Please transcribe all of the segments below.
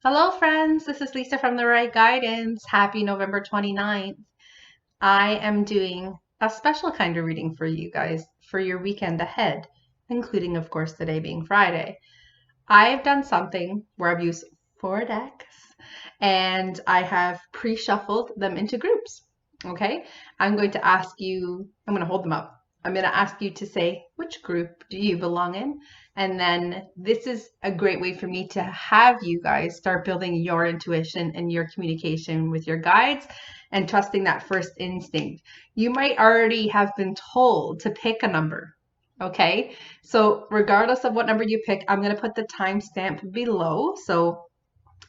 Hello, friends. This is Lisa from The Right Guidance. Happy November 29th. I am doing a special kind of reading for you guys for your weekend ahead, including, of course, today being Friday. I've done something where I've used 4 decks and I have pre-shuffled them into groups. Okay, I'm going to hold them up. I'm going to ask you to say which group do you belong in? And then this is a great way for me to have you guys start building your intuition and your communication with your guides and trusting that first instinct. You might already have been told to pick a number. Okay, so regardless of what number you pick, I'm going to put the timestamp below. So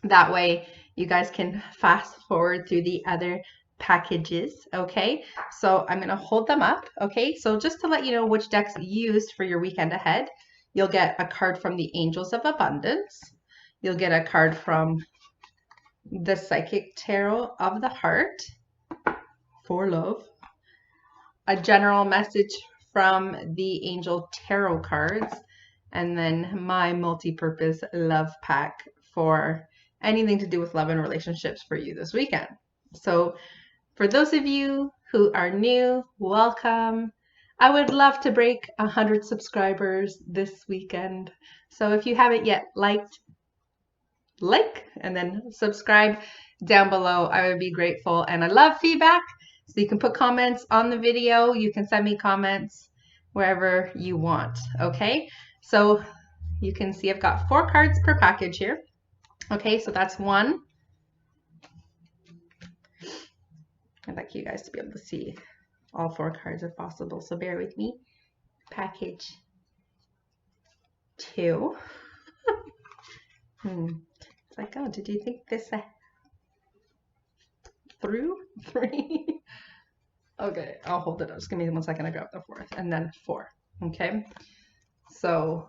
that way you guys can fast forward through the other packages. Okay, so I'm going to hold them up. Okay, so just to let you know which decks you used for your weekend ahead, you'll get a card from the Angels of Abundance. You'll get a card from the Psychic Tarot of the Heart for love. A general message from the Angel Tarot cards, and then my multi-purpose love pack for anything to do with love and relationships for you this weekend. So for those of you who are new, welcome. I would love to break 100 subscribers this weekend. So if you haven't yet like, and then subscribe down below, I would be grateful. And I love feedback. So you can put comments on the video. You can send me comments wherever you want. Okay, so you can see I've got 4 cards per package here. Okay, so that's one. I'd like you guys to be able to see all 4 cards if possible, so bear with me. Package 2. It's like, oh, did you think this through? 3. Okay, I'll hold it up. Just give me 1 second. I grab the 4th, and then 4. Okay, so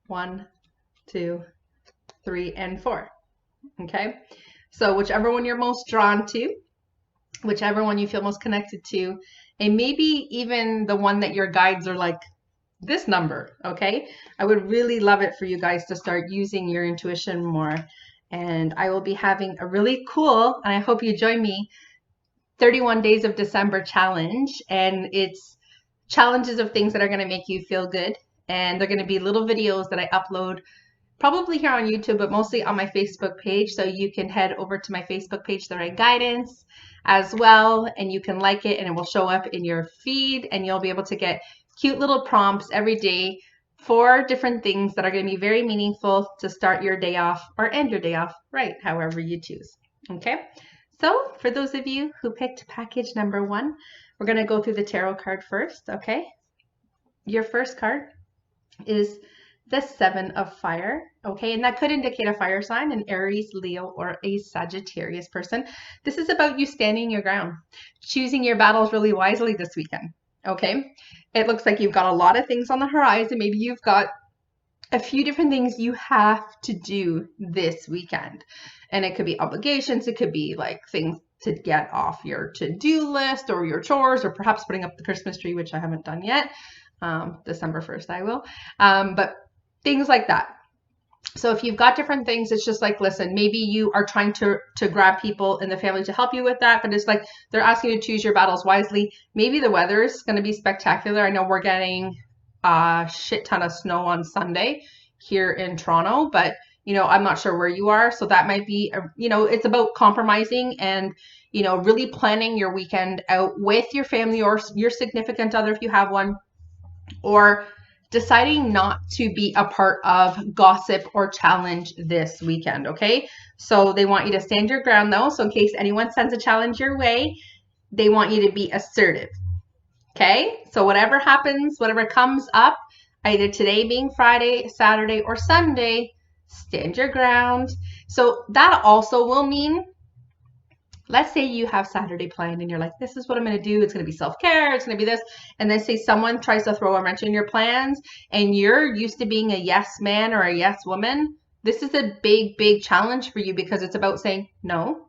1, 2, 3, and 4. Okay, so whichever one you're most drawn to, whichever one you feel most connected to, and maybe even the one that your guides are like, this number, okay? I would really love it for you guys to start using your intuition more. And I will be having a really cool, and I hope you join me, 31 Days of December challenge. And it's challenges of things that are going to make you feel good. And they're going to be little videos that I upload probably here on YouTube, but mostly on my Facebook page. So you can head over to my Facebook page, The Right Guidance, as well, and you can like it and it will show up in your feed, and you'll be able to get cute little prompts every day for different things that are going to be very meaningful to start your day off or end your day off right, however you choose. Okay, so for those of you who picked package number 1, we're going to go through the tarot card first. Okay, your first card is the 7 of Fire. Okay, and that could indicate a fire sign, an Aries, Leo, or a Sagittarius person. This is about you standing your ground, choosing your battles really wisely this weekend. Okay, it looks like you've got a lot of things on the horizon. Maybe you've got a few different things you have to do this weekend, and it could be obligations, it could be like things to get off your to-do list or your chores, or perhaps putting up the Christmas tree, which I haven't done yet. December 1st I will, but things like that. So if you've got different things, it's just like, listen, maybe you are trying to grab people in the family to help you with that, but it's like they're asking you to choose your battles wisely. Maybe the weather is going to be spectacular. I know we're getting a shit ton of snow on Sunday here in Toronto, but you know, I'm not sure where you are. So that might be, you know, it's about compromising and, you know, really planning your weekend out with your family or your significant other if you have one, or deciding not to be a part of gossip or challenge this weekend. Okay, so they want you to stand your ground though, so in case anyone sends a challenge your way, they want you to be assertive. Okay, so whatever happens, whatever comes up, either today being Friday, Saturday, or Sunday, stand your ground. So that also will mean, let's say you have Saturday planned and you're like, this is what I'm going to do. It's going to be self-care. It's going to be this. And then say someone tries to throw a wrench in your plans and you're used to being a yes man or a yes woman. This is a big, big challenge for you because it's about saying no,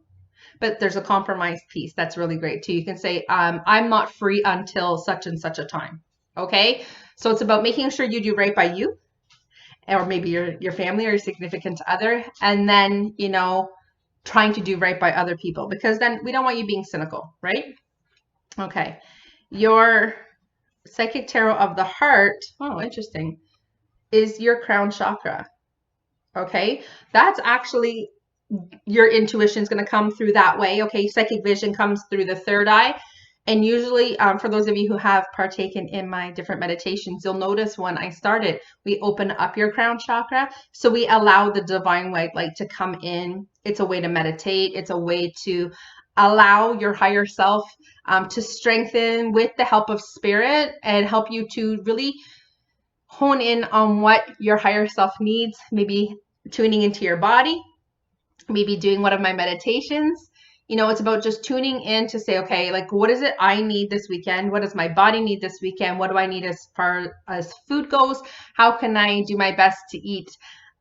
but there's a compromise piece. That's really great too. You can say, I'm not free until such and such a time. Okay. So it's about making sure you do right by you or maybe your family or your significant other, and then, you know, trying to do right by other people, because then we don't want you being cynical, right? Okay. Your psychic tarot of the heart, oh, interesting, is your crown chakra. Okay. That's actually your intuition is going to come through that way. Okay. Psychic vision comes through the third eye. And usually, for those of you who have partaken in my different meditations, you'll notice when I started, we open up your crown chakra. So we allow the divine white light to come in. It's a way to meditate. It's a way to allow your higher self to strengthen with the help of spirit and help you to really hone in on what your higher self needs, maybe tuning into your body, maybe doing one of my meditations. You know, it's about just tuning in to say, okay, like, what is it I need this weekend? What does my body need this weekend? What do I need as far as food goes? How can I do my best to eat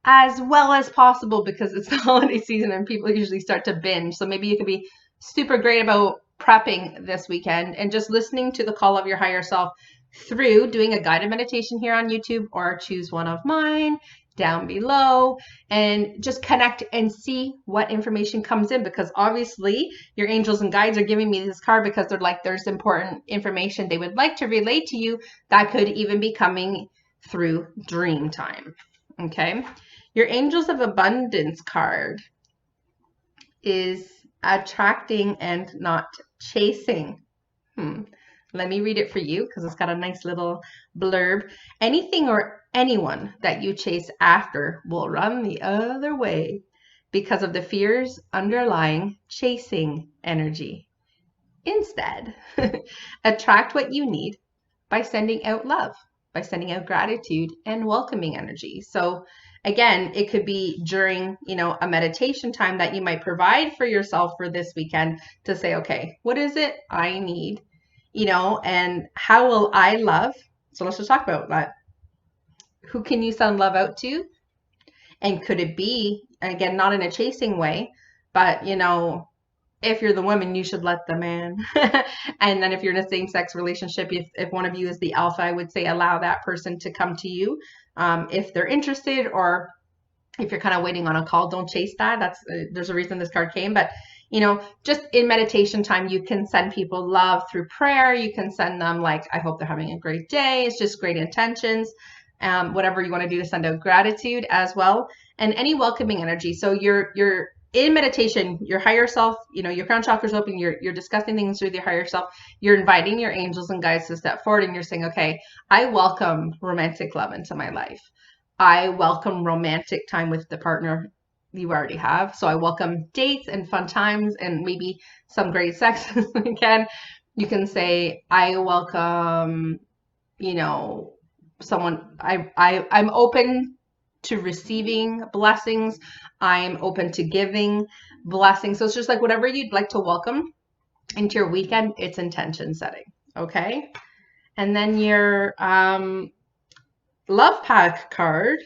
as well as possible? Because it's the holiday season and people usually start to binge. So maybe you can be super great about prepping this weekend and just listening to the call of your higher self through doing a guided meditation here on YouTube, or choose one of mine down below and just connect and see what information comes in, because obviously your angels and guides are giving me this card because they're like, there's important information they would like to relate to you that could even be coming through dream time. Okay. Your angels of abundance card is attracting and not chasing. Let me read it for you because it's got a nice little blurb. Anything or anyone that you chase after will run the other way because of the fears underlying chasing energy. Instead, attract what you need by sending out love, by sending out gratitude and welcoming energy. So again, it could be during, you know, a meditation time that you might provide for yourself for this weekend to say, okay, what is it I need? You know, and how will I love? So let's just talk about that. Who can you send love out to? And could it be, and again, not in a chasing way, but, you know, if you're the woman, you should let the man. And then if you're in a same-sex relationship, if one of you is the alpha, I would say allow that person to come to you if they're interested, or if you're kind of waiting on a call, don't chase that. That's there's a reason this card came. But, you know, just in meditation time, you can send people love through prayer. You can send them like, I hope they're having a great day. It's just great intentions. Whatever you want to do to send out gratitude as well. And any welcoming energy. So you're in meditation, your higher self, you know, your crown chakra's open, you're discussing things with your higher self, you're inviting your angels and guides to step forward, and you're saying, okay, I welcome romantic love into my life. I welcome romantic time with the partner you already have. So I welcome dates and fun times and maybe some great sex again. You can say, I welcome, you know, someone, I'm open to receiving blessings. I'm open to giving blessings. So it's just like whatever you'd like to welcome into your weekend, it's intention setting. Okay. And then your love pack card,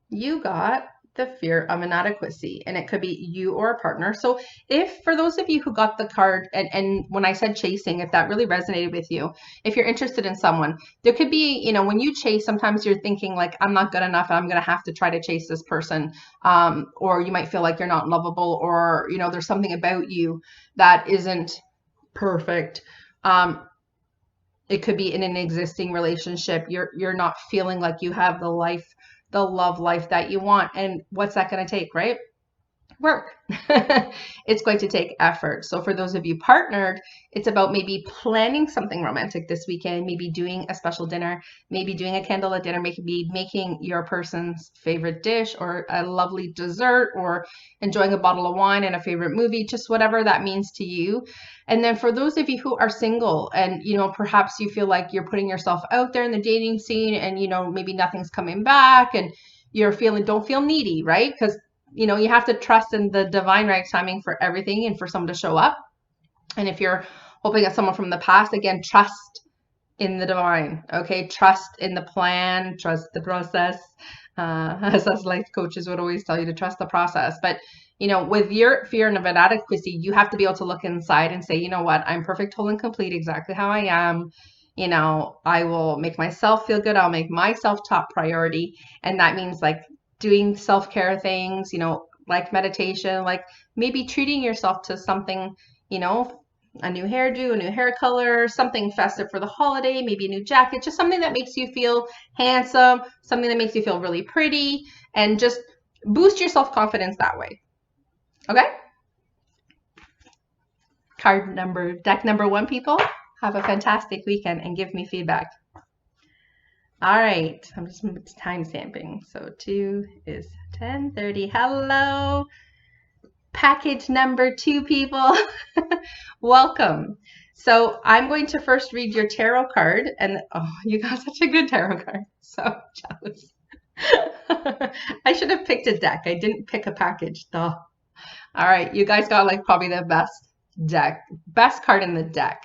you got the fear of inadequacy, and it could be you or a partner. So if for those of you who got the card, and when I said chasing, if that really resonated with you, if you're interested in someone, there could be, you know, when you chase, sometimes you're thinking like, I'm not good enough and I'm going to have to try to chase this person. Or you might feel like you're not lovable, or, you know, there's something about you that isn't perfect. It could be in an existing relationship. You're not feeling like you have the love life that you want. And what's that going to take, right? Work. It's going to take effort. So for those of you partnered, it's about maybe planning something romantic this weekend, maybe doing a special dinner, maybe doing a candlelit dinner, maybe making your person's favorite dish or a lovely dessert, or enjoying a bottle of wine and a favorite movie, just whatever that means to you. And then for those of you who are single and, you know, perhaps you feel like you're putting yourself out there in the dating scene and, you know, maybe nothing's coming back and you're feeling, don't feel needy, right? Because, you know, you have to trust in the divine right timing for everything and for someone to show up. And if you're hoping at someone from the past, again, trust in the divine, okay? Trust in the plan, trust the process. As us life coaches would always tell you to trust the process. But, you know, with your fear of inadequacy, you have to be able to look inside and say, you know what, I'm perfect, whole, and complete exactly how I am. you know, I will make myself feel good. I'll make myself top priority. And that means like doing self-care things, you know, like meditation, like maybe treating yourself to something, you know, a new hairdo, a new hair color, something festive for the holiday, maybe a new jacket, just something that makes you feel handsome, something that makes you feel really pretty, and just boost your self-confidence that way. Okay? Deck number 1, people. Have a fantastic weekend and give me feedback. All right, I'm just time stamping. So 2 is 10:30. Hello, package number 2, people. Welcome. So I'm going to first read your tarot card, and oh, you got such a good tarot card. So jealous. I should have picked a deck. I didn't pick a package, though. All right, you guys got like probably the best card in the deck.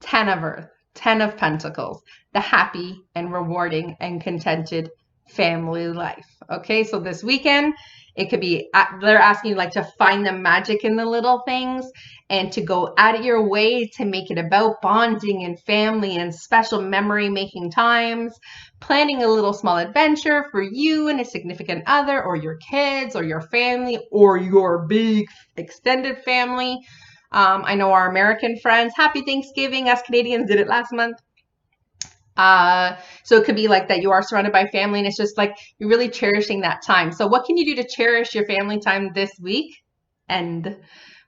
10 of Earth, 10 of Pentacles, the happy and rewarding and contented family life. Okay, so this weekend, it could be, they're asking you like to find the magic in the little things and to go out of your way to make it about bonding and family and special memory making times, planning a little small adventure for you and a significant other or your kids or your family or your big extended family. I know our American friends, happy Thanksgiving. Us Canadians did it last month. So it could be like that you are surrounded by family and it's just like you're really cherishing that time. So what can you do to cherish your family time this week? And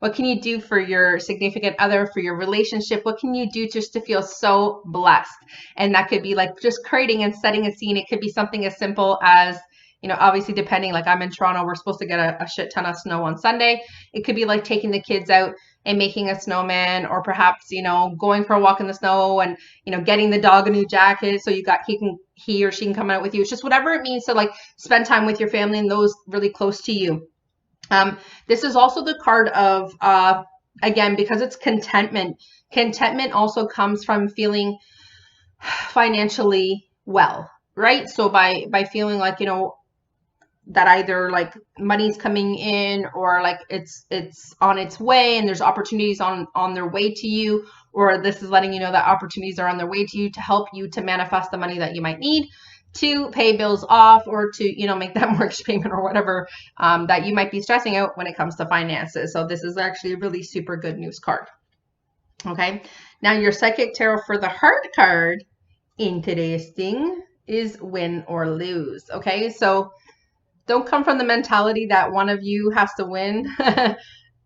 what can you do for your significant other, for your relationship? What can you do just to feel so blessed? And that could be like just creating and setting a scene. It could be something as simple as, you know, obviously depending, like I'm in Toronto, we're supposed to get a shit ton of snow on Sunday. It could be like taking the kids out and making a snowman, or perhaps, you know, going for a walk in the snow and, you know, getting the dog a new jacket so he or she can come out with you. It's just whatever it means to like spend time with your family and those really close to you. This is also the card of, again, because it's contentment. Contentment also comes from feeling financially well, right? So by feeling like, you know, that either like money's coming in or like it's on its way and there's opportunities on their way to you, or this is letting you know that opportunities are on their way to you to help you to manifest the money that you might need to pay bills off or to, you know, make that mortgage payment or whatever that you might be stressing out when it comes to finances. So this is actually a really super good news card. Okay, now your psychic tarot for the heart card, interesting, is win or lose. Okay, so don't come from the mentality that one of you has to win.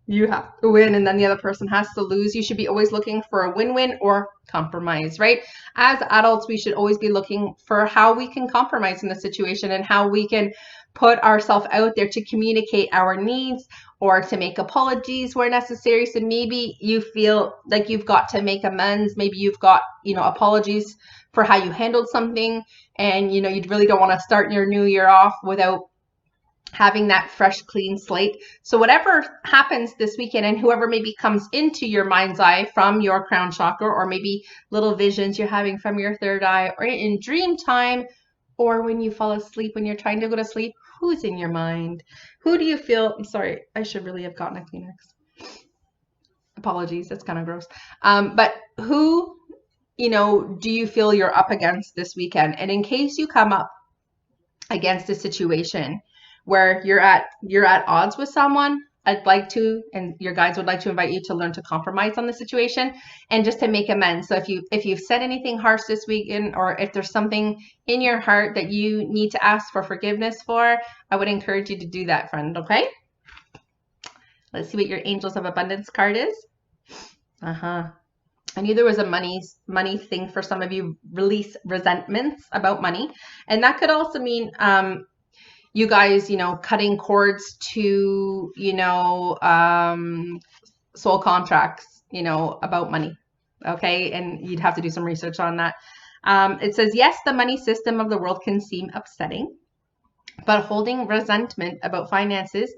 You have to win and then the other person has to lose. You should be always looking for a win-win or compromise, right? As adults, we should always be looking for how we can compromise in the situation and how we can put ourselves out there to communicate our needs or to make apologies where necessary. So maybe you feel like you've got to make amends. Maybe you've got, you know, apologies for how you handled something, and, you know, you really don't want to start your new year off without having that fresh, clean slate. So whatever happens this weekend, and whoever maybe comes into your mind's eye from your crown chakra, or maybe little visions you're having from your third eye, or in dream time, or when you fall asleep, when you're trying to go to sleep, who's in your mind? Who do you feel? I'm sorry, I should really have gotten a Kleenex. Apologies, that's kind of gross. But who, you know, do you feel you're up against this weekend? And in case you come up against a situation where you're at odds with someone, I'd like to, and your guides would like to invite you to learn to compromise on the situation and just to make amends. So if you've said anything harsh this weekend, or if there's something in your heart that you need to ask for forgiveness for, I would encourage you to do that, friend. Okay? Let's see what your Angels of Abundance card is. I knew there was a money thing for some of you. Release resentments about money, and that could also mean you guys, you know, cutting cords to, you know, soul contracts, you know, about money. Okay, and you'd have to do some research on that. It says, yes, the money system of the world can seem upsetting, but holding resentment about finances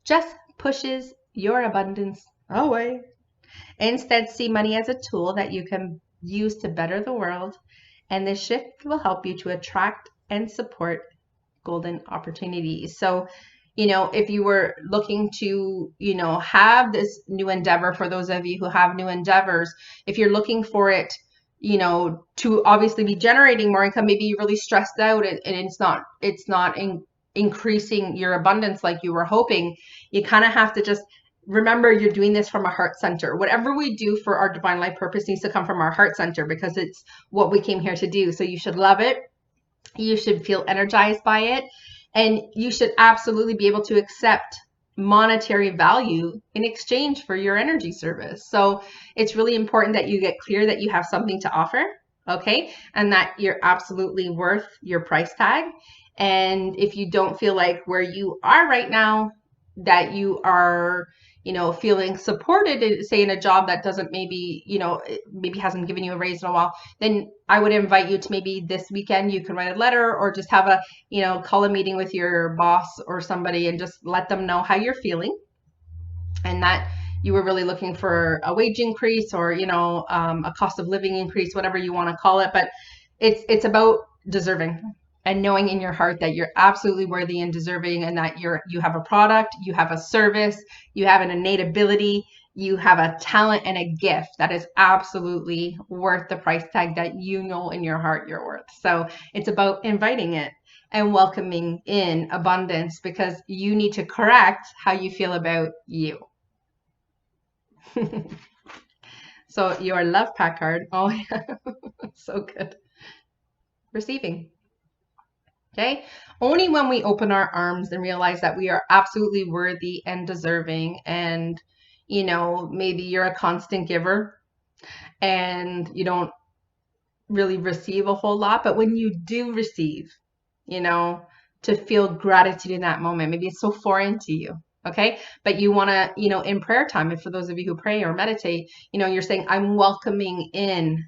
just pushes your abundance away. Instead, see money as a tool that you can use to better the world, and this shift will help you to attract and support golden opportunities. So, you know, if you were looking to, you know, have this new endeavor, for those of you who have new endeavors, if you're looking for it, you know, to obviously be generating more income. Maybe you're really stressed out and it's not increasing your abundance like you were hoping. You kind of have to just remember you're doing this from a heart center. Whatever we do for our divine life purpose needs to come from our heart center, because it's what we came here to do. So you should love it. You should feel energized by it. And you should absolutely be able to accept monetary value in exchange for your energy service. So it's really important that you get clear that you have something to offer, okay? And that you're absolutely worth your price tag. And if you don't feel like where you are right now, that you are, you know, feeling supported, say in a job that doesn't maybe, you know, maybe hasn't given you a raise in a while, then I would invite you to maybe this weekend you can write a letter or just have a, you know, call a meeting with your boss or somebody and just let them know how you're feeling, and that you were really looking for a wage increase or, you know, a cost of living increase, whatever you want to call it. But it's about deserving and knowing in your heart that you're absolutely worthy and deserving, and that you have a product, you have a service, you have an innate ability, you have a talent and a gift that is absolutely worth the price tag that you know in your heart you're worth. So it's about inviting it and welcoming in abundance, because you need to correct how you feel about you. So your love pack card. Oh yeah, so good. Receiving. Okay. Only when we open our arms and realize that we are absolutely worthy and deserving, and, you know, maybe you're a constant giver and you don't really receive a whole lot, but when you do receive, you know, to feel gratitude in that moment, maybe it's so foreign to you. Okay. But you want to, you know, in prayer time, and for those of you who pray or meditate, you know, you're saying, I'm welcoming in,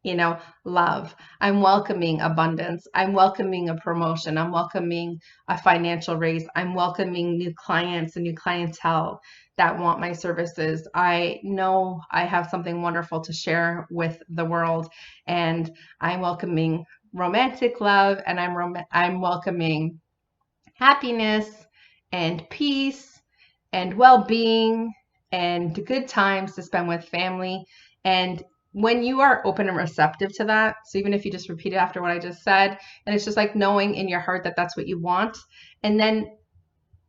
you know, love. I'm welcoming abundance. I'm welcoming a promotion. I'm welcoming a financial raise. I'm welcoming new clients and new clientele that want my services. I know I have something wonderful to share with the world, and I'm welcoming romantic love, and I'm welcoming happiness and peace and well-being and good times to spend with family. And when you are open and receptive to that, so even if you just repeat it after what I just said, and it's just like knowing in your heart that that's what you want, and then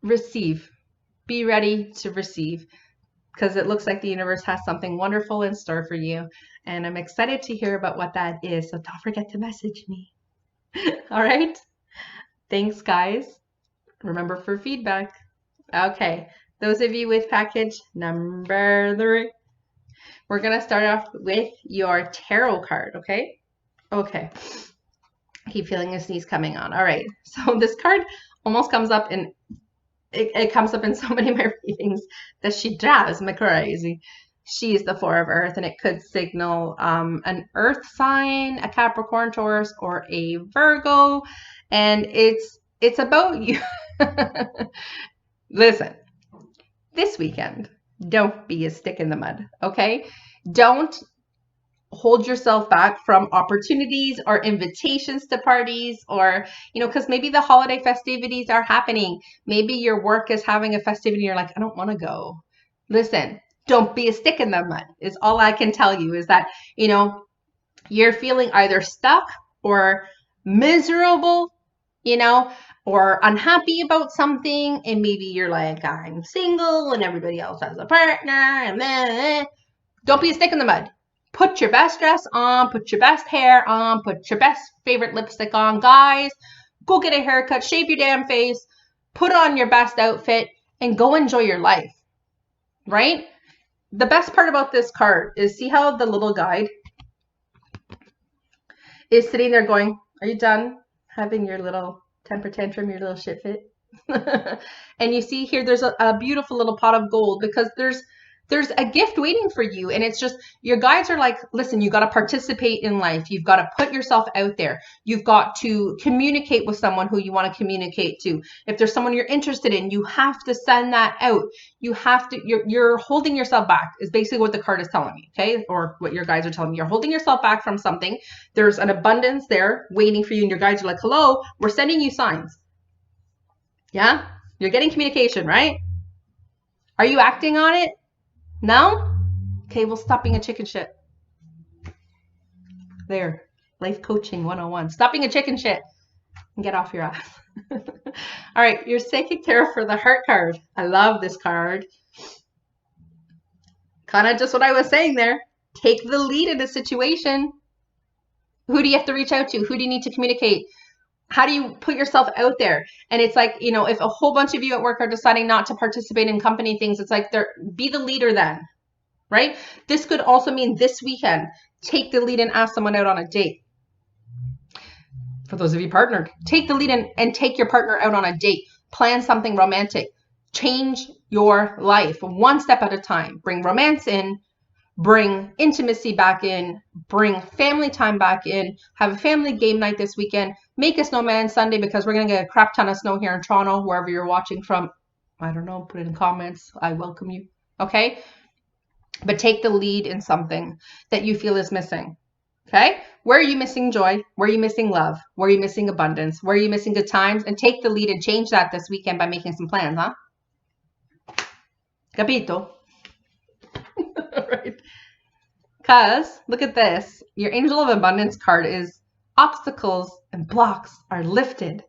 receive. Be ready to receive, because it looks like the universe has something wonderful in store for you. And I'm excited to hear about what that is. So don't forget to message me. All right. Thanks, guys. Remember for feedback. Okay. Those of you with package number 3, we're going to start off with your tarot card. Okay. Okay. I keep feeling a sneeze coming on. All right. So this card almost comes up in it comes up in so many of my readings that she drives me crazy. She's the 4 of Earth, and it could signal an Earth sign, a Capricorn, Taurus, or a Virgo, and it's about you. Listen, this weekend, don't be a stick in the mud, okay? Don't hold yourself back from opportunities or invitations to parties, or, you know, because maybe the holiday festivities are happening. Maybe your work is having a festivity and you're like, I don't want to go. Listen, don't be a stick in the mud is all I can tell you, is that, you know, you're feeling either stuck or miserable, you know, or unhappy about something. And maybe you're like, I'm single and everybody else has a partner. And then don't be a stick in the mud. Put your best dress on, put your best hair on, put your best favorite lipstick on. Guys, go get a haircut, shave your damn face, put on your best outfit, and go enjoy your life, right? The best part about this card is, see how the little guide is sitting there going, are you done having your little temper tantrum, your little shit fit? And you see here, there's a beautiful little pot of gold, because there's a gift waiting for you. And it's just, your guides are like, listen, you got to participate in life. You've got to put yourself out there. You've got to communicate with someone who you want to communicate to. If there's someone you're interested in, you have to send that out. You have to, you're holding yourself back is basically what the card is telling me. Okay. Or what your guides are telling me. You're holding yourself back from something. There's an abundance there waiting for you. And your guides are like, hello, we're sending you signs. Yeah. You're getting communication, right? Are you acting on it? No? Okay, well, stop being a chicken shit. There. Life coaching 101. Stop being a chicken shit and get off your ass. All right, your psychic tarot for the heart card. I love this card. Kind of just what I was saying there. Take the lead in a situation. Who do you have to reach out to? Who do you need to communicate? How do you put yourself out there? And it's like, you know, if a whole bunch of you at work are deciding not to participate in company things, it's like, be the leader then, right? This could also mean this weekend, take the lead and ask someone out on a date. For those of you partnered, take the lead and take your partner out on a date. Plan something romantic. Change your life one step at a time. Bring romance in, bring intimacy back in, bring family time back in, have a family game night this weekend, make a snowman Sunday because we're going to get a crap ton of snow here in Toronto, wherever you're watching from. I don't know, put it in comments. I welcome you. Okay? But take the lead in something that you feel is missing. Okay? Where are you missing joy? Where are you missing love? Where are you missing abundance? Where are you missing good times? And take the lead and change that this weekend by making some plans, huh? Capito? Right. Because, look at this. Your Angel of Abundance card is obstacles and blocks are lifted.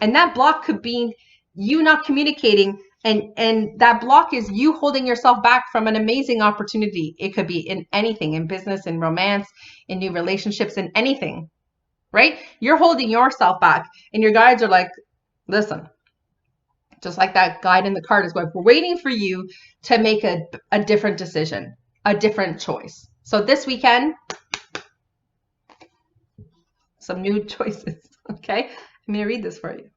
And that block could be you not communicating, and that block is you holding yourself back from an amazing opportunity. It could be in anything, in business, in romance, in new relationships, in anything, right? You're holding yourself back, and your guides are like, listen, just like that guide in the card is like, we're waiting for you to make a different decision, a different choice. So this weekend, some new choices, okay? I'm going to read this for you.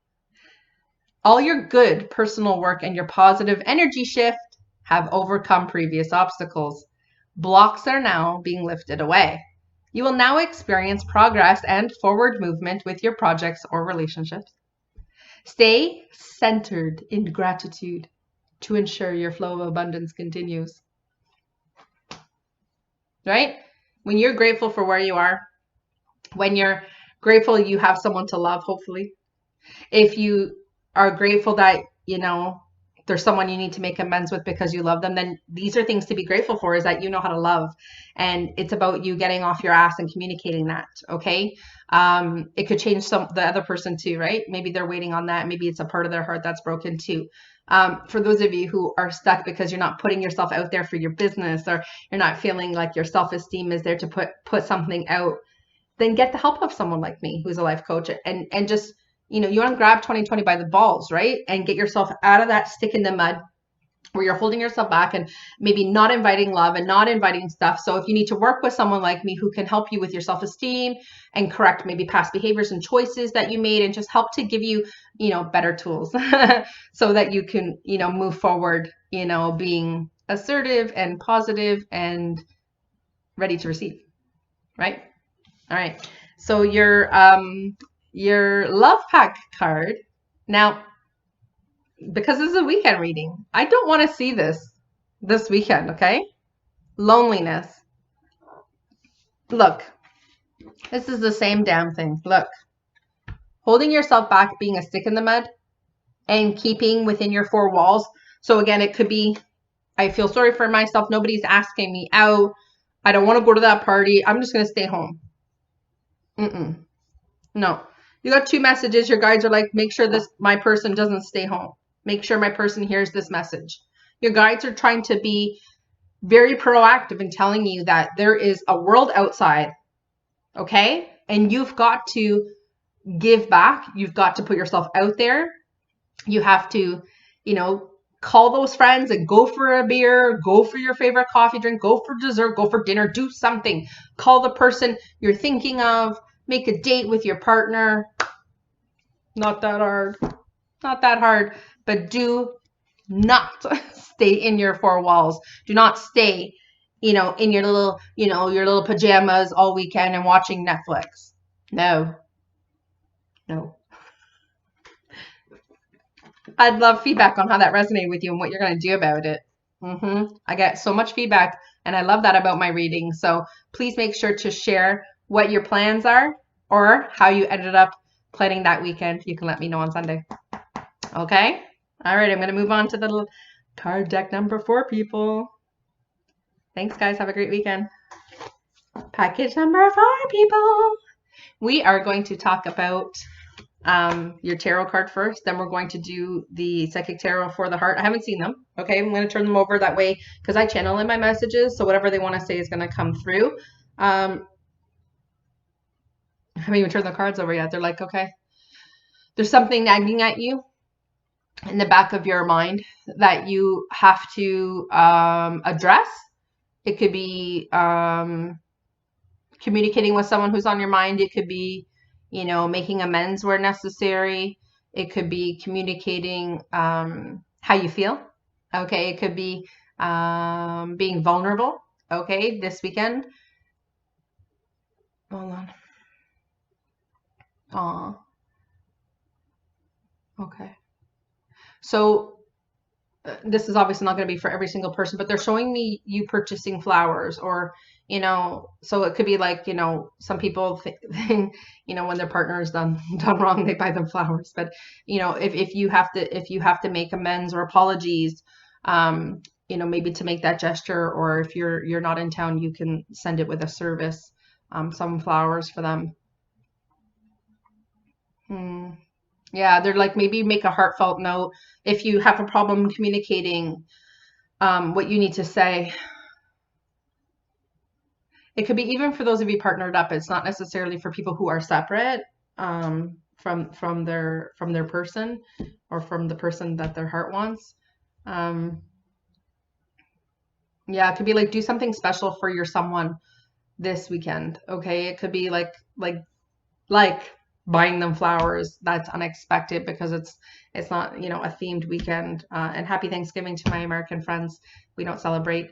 All your good personal work and your positive energy shift have overcome previous obstacles. Blocks are now being lifted away. You will now experience progress and forward movement with your projects or relationships. Stay centered in gratitude to ensure your flow of abundance continues. Right? When you're grateful for where you are, when you're grateful you have someone to love, hopefully, if you are grateful that, you know, there's someone you need to make amends with because you love them, then these are things to be grateful for, is that you know how to love. And it's about you getting off your ass and communicating that, okay? It could change the other person too, right? Maybe they're waiting on that. Maybe it's a part of their heart that's broken too. For those of you who are stuck because you're not putting yourself out there for your business, or you're not feeling like your self-esteem is there to put something out, then get the help of someone like me who's a life coach, and just, you know, you want to grab 2020 by the balls, right? And get yourself out of that stick in the mud where you're holding yourself back and maybe not inviting love and not inviting stuff. So if you need to work with someone like me who can help you with your self-esteem and correct maybe past behaviors and choices that you made, and just help to give you, you know, better tools so that you can, you know, move forward, you know, being assertive and positive and ready to receive, right? All right. So your love pack card. Now, because this is a weekend reading, I don't want to see this weekend, okay? Loneliness. Look, this is the same damn thing. Look, holding yourself back, being a stick in the mud, and keeping within your four walls. So again, it could be, I feel sorry for myself. Nobody's asking me out. I don't want to go to that party. I'm just going to stay home. No. You got two messages. Your guides are like, make sure my person doesn't stay home. Make sure my person hears this message. Your guides are trying to be very proactive in telling you that there is a world outside, okay? And you've got to give back. You've got to put yourself out there. You have to, you know, call those friends and go for a beer, go for your favorite coffee drink, go for dessert, go for dinner, do something. Call the person you're thinking of, make a date with your partner. Not that hard. Not that hard. But do not stay in your four walls. Do not stay, you know, in your little, you know, your little pajamas all weekend and watching Netflix. No. No. I'd love feedback on how that resonated with you and what you're going to do about it. I get so much feedback, and I love that about my reading. So please make sure to share what your plans are or how you ended up planning that weekend. You can let me know on Sunday. Okay? All right, I'm going to move on to the card deck number 4, people. Thanks, guys. Have a great weekend. Package number 4, people. We are going to talk about your tarot card first. Then we're going to do the psychic tarot for the heart. I haven't seen them. Okay, I'm going to turn them over that way because I channel in my messages. So whatever they want to say is going to come through. I haven't even turned the cards over yet. They're like, okay, there's something nagging at you in the back of your mind that you have to address. It could be communicating with someone who's on your mind. It could be, you know, making amends where necessary. It could be communicating how you feel. Okay. It could be being vulnerable. Okay. This weekend. Hold on. Aw. Okay. So this is obviously not going to be for every single person, but they're showing me you purchasing flowers or, you know, so it could be like, you know, some people think, you know, when their partner is done wrong, they buy them flowers. But, you know, if you have to make amends or apologies, you know, maybe to make that gesture, or if you're not in town, you can send it with a service, some flowers for them. Yeah, they're like, maybe make a heartfelt note if you have a problem communicating what you need to say. It could be even for those of you partnered up. It's not necessarily for people who are separate from their person or from the person that their heart wants. Yeah, it could be like do something special for your someone this weekend. Okay, it could be like buying them flowers. That's unexpected because it's not, you know, a themed weekend. And happy Thanksgiving to my American friends. We don't celebrate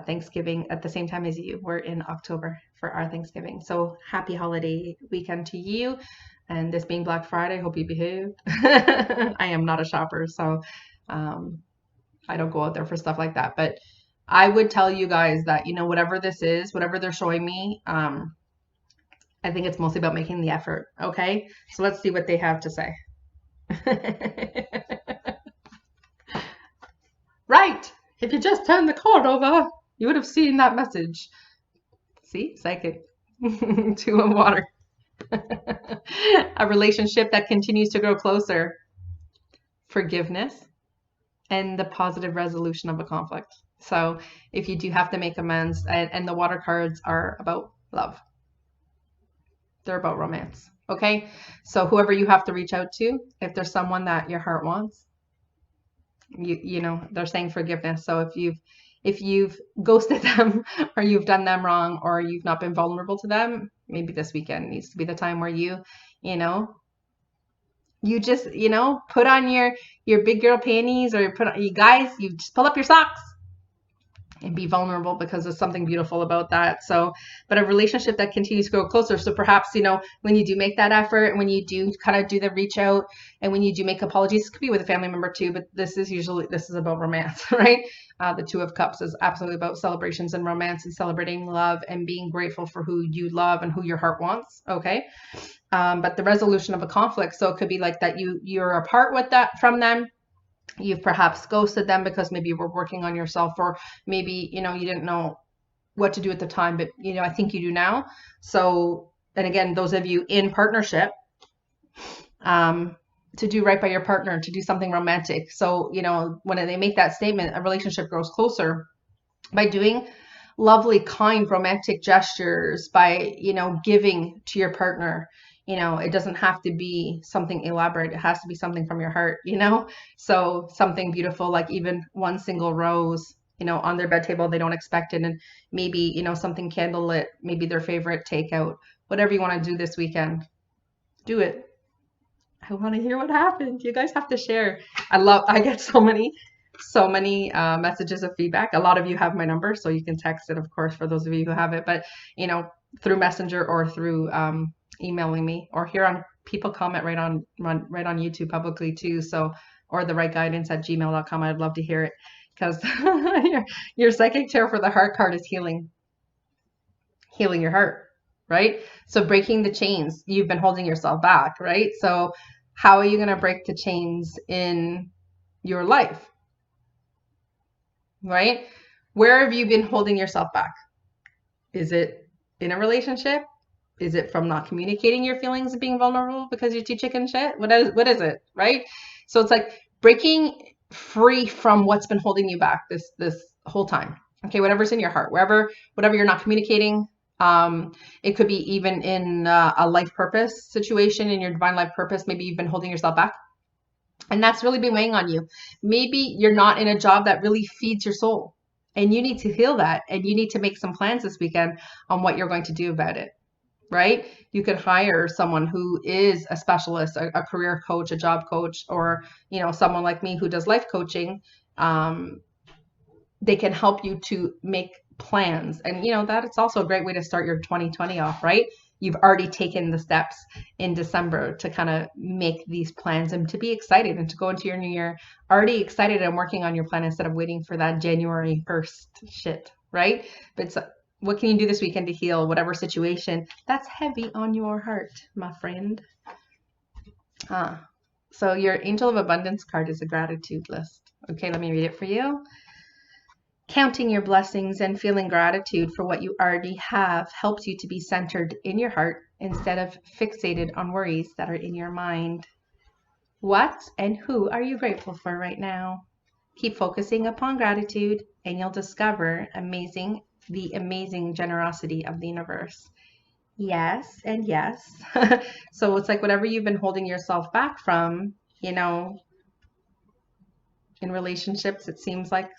Thanksgiving at the same time as you. We're in October for our Thanksgiving. So happy holiday weekend to you. And this being Black Friday, hope you behaved. I am not a shopper, so I don't go out there for stuff like that. But I would tell you guys that, you know, whatever this is, whatever they're showing me, I think it's mostly about making the effort. Okay, so let's see what they have to say. Right. If you just turned the card over, you would have seen that message. See, psychic. 2 of water. A relationship that continues to grow closer. Forgiveness and the positive resolution of a conflict. So if you do have to make amends, and the water cards are about love. They're about romance. Okay. So whoever you have to reach out to, if there's someone that your heart wants, you know, they're saying forgiveness. So if you've ghosted them or you've done them wrong or you've not been vulnerable to them, maybe this weekend needs to be the time where you know, you just, you know, put on your big girl panties, or you guys, you just pull up your socks and be vulnerable, because there's something beautiful about that. So, but a relationship that continues to grow closer. So perhaps, you know, when you do make that effort, and when you do kind of do the reach out, and when you do make apologies, it could be with a family member too, but this is about romance, right? The 2 of Cups is absolutely about celebrations and romance and celebrating love and being grateful for who you love and who your heart wants. Okay. But the resolution of a conflict. So it could be like that you're apart with that from them. You've perhaps ghosted them because maybe you were working on yourself, or maybe, you know, you didn't know what to do at the time, but, you know, I think you do now. So, and again, those of you in partnership, to do right by your partner, to do something romantic. So, you know, when they make that statement, a relationship grows closer by doing lovely, kind, romantic gestures, by, you know, giving to your partner. You know, it doesn't have to be something elaborate. It has to be something from your heart, you know? So something beautiful, like even one single rose, you know, on their bed table, they don't expect it. And maybe, you know, something candlelit, maybe their favorite takeout, whatever you want to do this weekend, do it. I want to hear what happened. You guys have to share. I get so many messages of feedback. A lot of you have my number, so you can text it, of course, for those of you who have it, but, you know, through Messenger or through emailing me, or here on, people comment right on YouTube publicly too. So, or the right guidance at gmail.com. I'd love to hear it, because your psychic tarot for the heart card is healing your heart, right? So breaking the chains, you've been holding yourself back, right? So how are you going to break the chains in your life, right? Where have you been holding yourself back? Is it in a relationship? Is it from not communicating your feelings and being vulnerable because you're too chicken shit? What is it, right? So it's like breaking free from what's been holding you back this whole time. Okay, whatever's in your heart, whatever you're not communicating. It could be even in a life purpose situation, in your divine life purpose. Maybe you've been holding yourself back, and that's really been weighing on you. Maybe you're not in a job that really feeds your soul, and you need to heal that, and you need to make some plans this weekend on what you're going to do about it. Right? You could hire someone who is a specialist, a career coach, a job coach, or, someone like me who does life coaching. They can help you to make plans. And, that it's also a great way to start your 2020 off, right? You've already taken the steps in December to kind of make these plans and to be excited and to go into your new year already excited and working on your plan instead of waiting for that January 1st shit, right? But it's what can you do this weekend to heal whatever situation that's heavy on your heart, my friend? So your Angel of Abundance card is a gratitude list. Okay, let me read it for you. Counting your blessings and feeling gratitude for what you already have helps you to be centered in your heart instead of fixated on worries that are in your mind. What and who are you grateful for right now? Keep focusing upon gratitude and you'll discover the amazing generosity of the universe. Yes and yes. So it's like whatever you've been holding yourself back from, in relationships, it seems like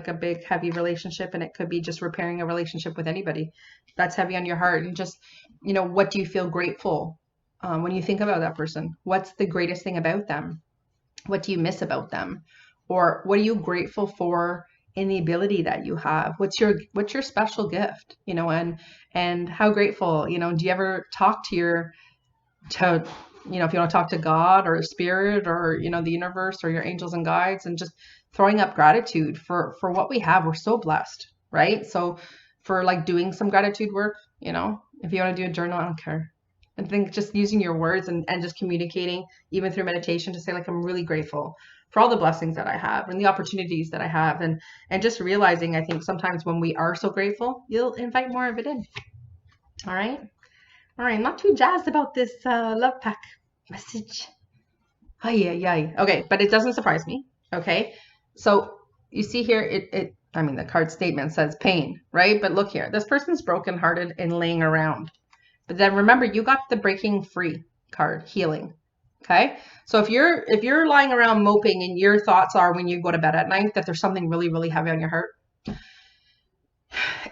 a big heavy relationship, and it could be just repairing a relationship with anybody that's heavy on your heart. And just, what do you feel grateful when you think about that person? What's the greatest thing about them? What do you miss about them? Or what are you grateful for in the ability that you have? What's your special gift? And how grateful, do you ever talk to if you want to talk to God or spirit or, the universe or your angels and guides, and just throwing up gratitude for what we have. We're so blessed, right? So for like doing some gratitude work, if you want to do a journal, I don't care. I think just using your words and just communicating, even through meditation, to say like, I'm really grateful for all the blessings that I have and the opportunities that I have. And just realizing, I think sometimes when we are so grateful, you'll invite more of it in. All right. Not too jazzed about this love pack message. Okay, but it doesn't surprise me. Okay, so you see here, the card statement says pain, right? But look here, this person's brokenhearted and laying around. But then remember, you got the breaking free card, healing. Okay, so if you're lying around moping and your thoughts are when you go to bed at night that there's something really, really heavy on your heart,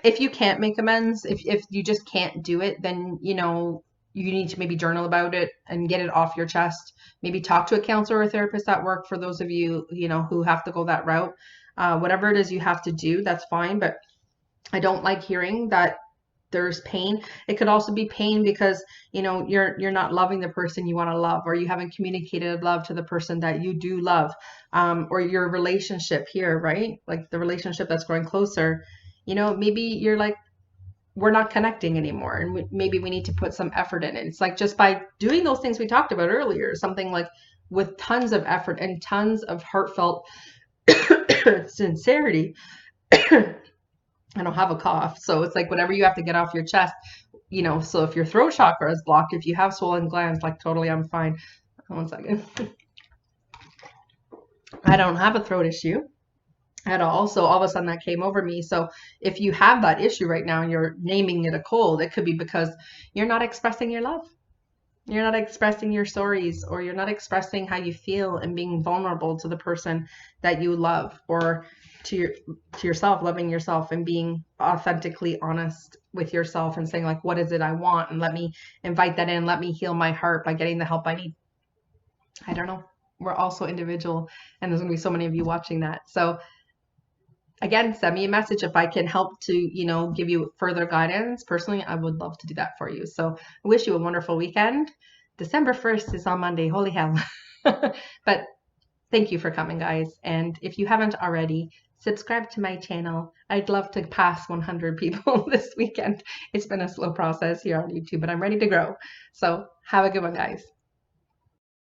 if you can't make amends, if you just can't do it, then you need to maybe journal about it and get it off your chest. Maybe talk to a counselor or therapist at work for those of you who have to go that route. Whatever it is you have to do, that's fine. But I don't like hearing that there's pain. It could also be pain because you're not loving the person you want to love, or you haven't communicated love to the person that you do love, or your relationship here, right? Like the relationship that's growing closer. Maybe you're like, we're not connecting anymore, and maybe we need to put some effort in it. It's like just by doing those things we talked about earlier, something like with tons of effort and tons of heartfelt sincerity. I don't have a cough, so it's like whatever you have to get off your chest, so if your throat chakra is blocked, if you have swollen glands, like totally, I'm fine. 1 second. I don't have a throat issue at all. So all of a sudden that came over me. So if you have that issue right now and you're naming it a cold, it could be because you're not expressing your love. You're not expressing your stories, or you're not expressing how you feel and being vulnerable to the person that you love, or to yourself, loving yourself and being authentically honest with yourself and saying like, what is it I want? And let me invite that in. Let me heal my heart by getting the help I need. I don't know. We're also individual, and there's going to be so many of you watching that. So again, send me a message if I can help to, give you further guidance. Personally, I would love to do that for you. So I wish you a wonderful weekend. December 1st is on Monday. Holy hell. But thank you for coming, guys. And if you haven't already, subscribe to my channel. I'd love to pass 100 people this weekend. It's been a slow process here on YouTube, but I'm ready to grow. So have a good one, guys.